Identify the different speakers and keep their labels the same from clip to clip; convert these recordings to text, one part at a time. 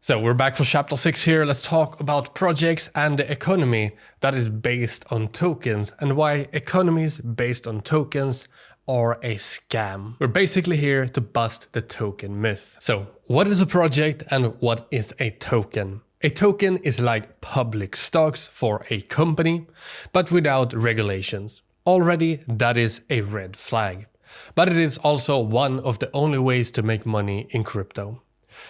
Speaker 1: So we're back for chapter 6 here. Let's talk about projects and the economy that is based on tokens and why economies based on tokens are a scam. We're basically here to bust the token myth. So what is a project and what is a token? A token is like public stocks for a company, but without regulations. Already that is a red flag. But it is also one of the only ways to make money in crypto.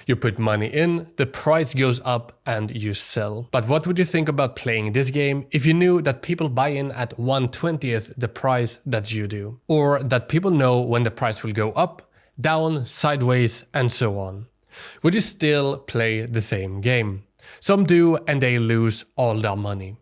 Speaker 1: You put money in, the price goes up and you sell. But what would you think about playing this game if you knew that people buy in at 1/20th the price that you do? Or that people know when the price will go up, down, sideways and so on? Would you still play the same game? Some do and they lose all their money.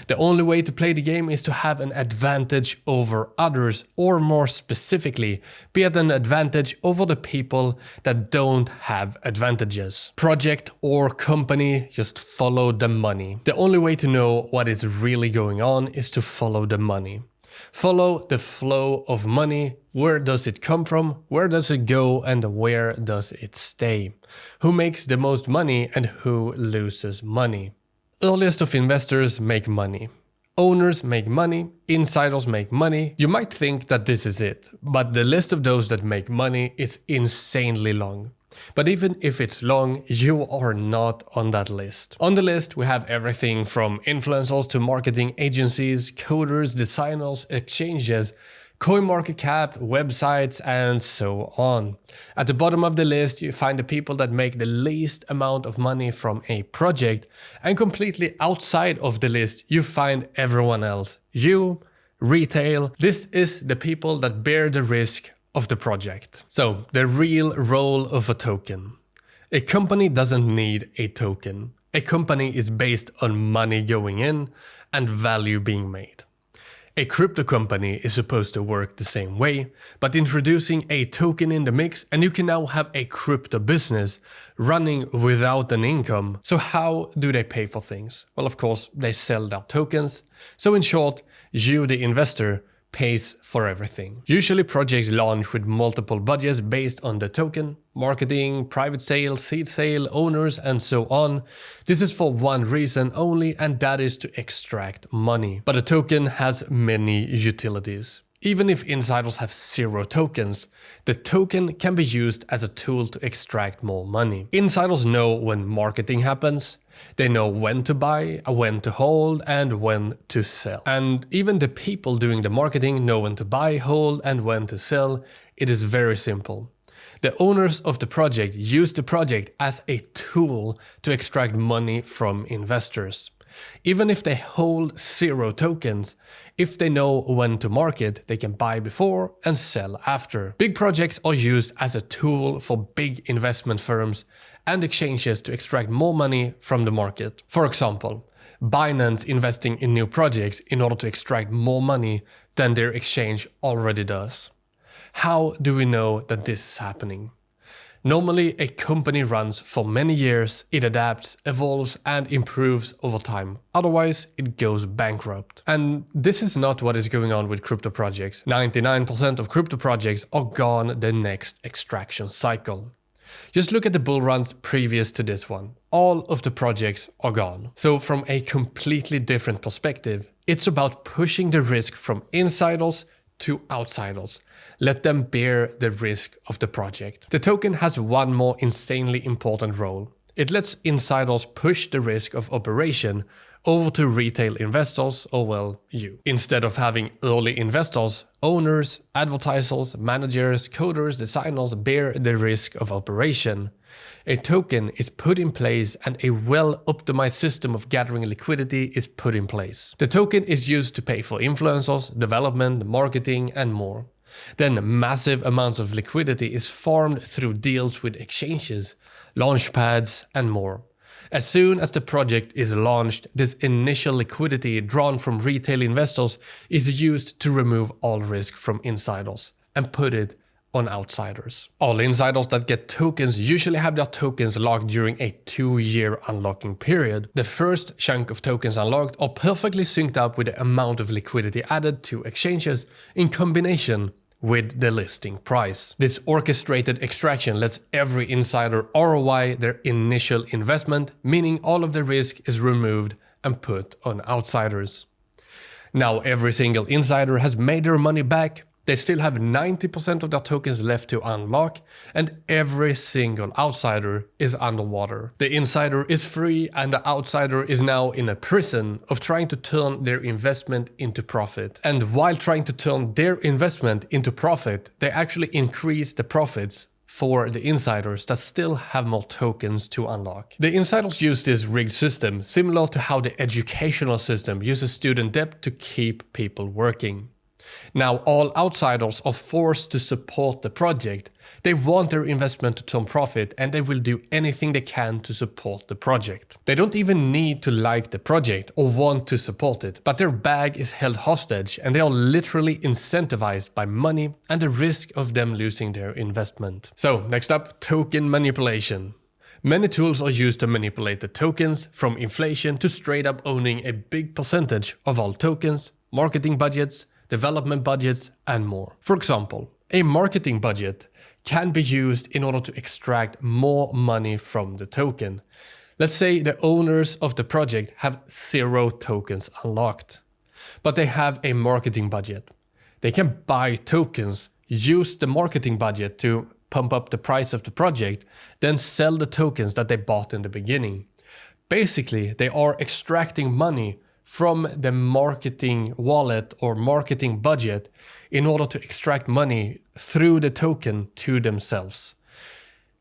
Speaker 1: The only way to play the game is to have an advantage over others, or more specifically, be at an advantage over the people that don't have advantages. Project or company, just follow the money. The only way to know what is really going on is to follow the money. Follow the flow of money. Where does it come from? Where does it go? And where does it stay? Who makes the most money and who loses money? Earliest of investors make money. Owners make money, insiders make money. You might think that this is it, but the list of those that make money is insanely long. But even if it's long, you are not on that list. On the list, we have everything from influencers to marketing agencies, coders, designers, exchanges, CoinMarketCap, websites, and so on. At the bottom of the list, you find the people that make the least amount of money from a project, and completely outside of the list, you find everyone else. You, retail, this is the people that bear the risk of the project. So, the real role of a token. A company doesn't need a token. A company is based on money going in and value being made. A crypto company is supposed to work the same way, but introducing a token in the mix and you can now have a crypto business running without an income. So how do they pay for things? Well, of course, they sell their tokens. So in short, you, the investor, pays for everything. Usually projects launch with multiple budgets based on the token, marketing, private sale, seed sale, owners, and so on. This is for one reason only, and that is to extract money. But a token has many utilities. Even if insiders have 0 tokens, the token can be used as a tool to extract more money. Insiders know when marketing happens. They know when to buy, when to hold, and when to sell. And even the people doing the marketing know when to buy, hold, and when to sell. It is very simple. The owners of the project use the project as a tool to extract money from investors. Even if they hold 0 tokens, if they know when to market, they can buy before and sell after. Big projects are used as a tool for big investment firms and exchanges to extract more money from the market. For example, Binance investing in new projects in order to extract more money than their exchange already does. How do we know that this is happening? Normally, a company runs for many years, it adapts, evolves, and improves over time. Otherwise, it goes bankrupt. And this is not what is going on with crypto projects. 99% of crypto projects are gone the next extraction cycle. Just look at the bull runs previous to this one. All of the projects are gone. So from a completely different perspective, it's about pushing the risk from insiders to outsiders. Let them bear the risk of the project. The token has one more insanely important role. It lets insiders push the risk of operation over to retail investors, or well, you. Instead of having early investors, owners, advertisers, managers, coders, designers bear the risk of operation. A token is put in place and a well-optimized system of gathering liquidity is put in place. The token is used to pay for influencers, development, marketing, and more. Then massive amounts of liquidity is farmed through deals with exchanges, launchpads, and more. As soon as the project is launched, this initial liquidity drawn from retail investors is used to remove all risk from insiders and put it on outsiders. All insiders that get tokens usually have their tokens locked during a 2-year unlocking period. The first chunk of tokens unlocked are perfectly synced up with the amount of liquidity added to exchanges in combination with the listing price. This orchestrated extraction lets every insider ROI their initial investment, meaning all of the risk is removed and put on outsiders. Now every single insider has made their money back. They still have 90% of their tokens left to unlock, and every single outsider is underwater. The insider is free, and the outsider is now in a prison of trying to turn their investment into profit. And while trying to turn their investment into profit, they actually increase the profits for the insiders that still have more tokens to unlock. The insiders use this rigged system similar to how the educational system uses student debt to keep people working. Now all outsiders are forced to support the project. They want their investment to turn profit, and they will do anything they can to support the project. They don't even need to like the project or want to support it, but their bag is held hostage and they are literally incentivized by money and the risk of them losing their investment. So next up, token manipulation. Many tools are used to manipulate the tokens, from inflation to straight up owning a big percentage of all tokens, marketing budgets, development budgets, and more. For example, a marketing budget can be used in order to extract more money from the token. Let's say the owners of the project have 0 tokens unlocked, but they have a marketing budget. They can buy tokens, use the marketing budget to pump up the price of the project, then sell the tokens that they bought in the beginning. Basically, they are extracting money from the marketing wallet or marketing budget in order to extract money through the token to themselves.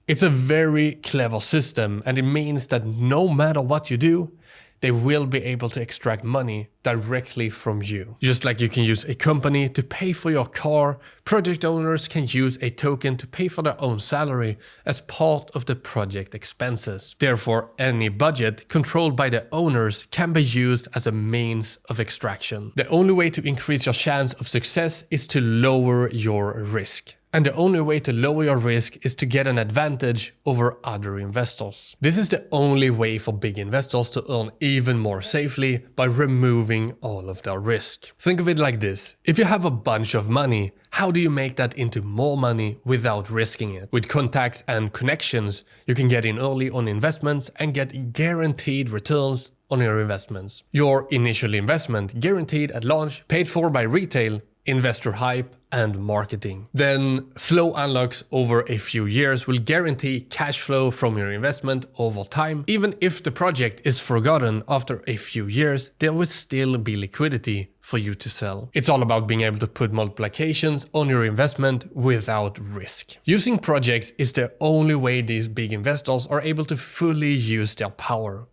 Speaker 1: It's a very clever system, and it means that no matter what you do, they will be able to extract money directly from you. Just like you can use a company to pay for your car, project owners can use a token to pay for their own salary as part of the project expenses. Therefore, any budget controlled by the owners can be used as a means of extraction. The only way to increase your chance of success is to lower your risk. And the only way to lower your risk is to get an advantage over other investors. This is the only way for big investors to earn even more safely, by removing all of their risk. Think of it like this. If you have a bunch of money, how do you make that into more money without risking it? With contacts and connections, you can get in early on investments and get guaranteed returns on your investments. Your initial investment guaranteed at launch, paid for by retail, investor hype, and marketing. Then slow unlocks over a few years will guarantee cash flow from your investment over time. Even if the project is forgotten after a few years, there will still be liquidity for you to sell. It's all about being able to put multiplications on your investment without risk. Using projects is the only way these big investors are able to fully use their power,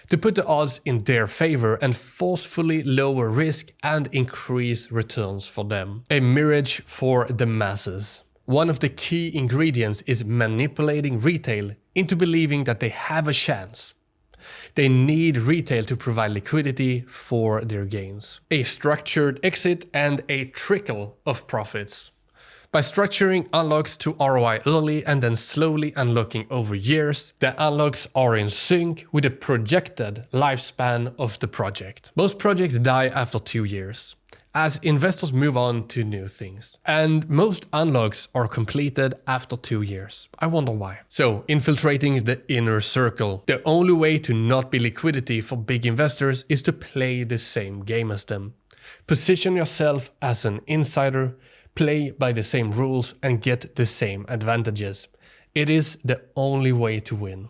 Speaker 1: to put the odds in their favor and forcefully lower risk and increase returns for them. A mirage for the masses. One of the key ingredients is manipulating retail into believing that they have a chance. They need retail to provide liquidity for their gains. A structured exit and a trickle of profits. By structuring unlocks to ROI early and then slowly unlocking over years, the unlocks are in sync with the projected lifespan of the project. Most projects die after 2 years, as investors move on to new things. And most unlocks are completed after 2 years. I wonder why. So, infiltrating the inner circle. The only way to not be liquidity for big investors is to play the same game as them. Position yourself as an insider, play by the same rules, and get the same advantages. It is the only way to win.